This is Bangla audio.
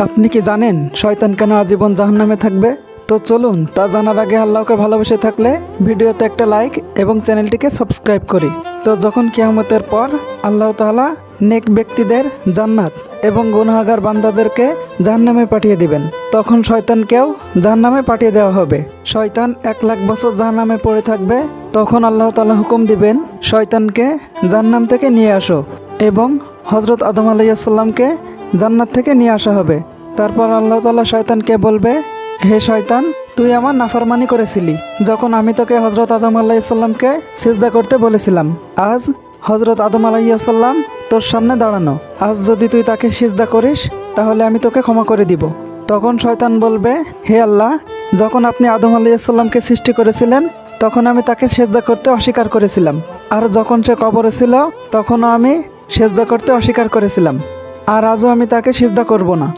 আপনি কি জানেন শয়তান কেন আজীবন জাহান্নামে থাকবে? তো চলুন তা জানার আগে আল্লাহকে ভালোবেসে থাকলে ভিডিওতে একটা লাইক এবং চ্যানেলটিকে সাবস্ক্রাইব করি। তো যখন কিয়ামতের পর আল্লাহ তাআলা নেক ব্যক্তিদের জান্নাত এবং গুনাহগার বান্দাদেরকে জাহান্নামে পাঠিয়ে দিবেন, তখন শয়তানকেও জাহান্নামে পাঠিয়ে দেওয়া হবে। শয়তান 1,00,000 বছর জাহান্নামে পড়ে থাকবে। তখন আল্লাহ তাআলা হুকুম দিবেন, শয়তানকে জাহান্নাম থেকে নিয়ে আসো, এবং হযরত আদম আলাইহিস সালামকে জান্নাত থেকে নিয়ে আসা হবে। তারপর আল্লাহ তাআলা শয়তানকে বলবে, হে শয়তান, তুই আমার নাফরমানি করেছিলি যখন আমি তোকে হযরত আদম আলাইহিস সালামকে সিজদা করতে বলেছিলাম। আজ হযরত আদম আলাইহিস সালাম তোর সামনে দাঁড়ানো, আজ যদি তুই তাকে সিজদা করিস তাহলে আমি তোকে ক্ষমা করে দিব। তখন শয়তান বলবে, হে আল্লাহ, যখন আপনি আদম আলাইহিস সালামকে সৃষ্টি করেছিলেন তখন আমি তাকে সিজদা করতে অস্বীকার করেছিলাম, আর যখন সে কবরে ছিল তখনও আমি সিজদা করতে অস্বীকার করেছিলাম, আর আজও আমি তাকে সিজদা করব না।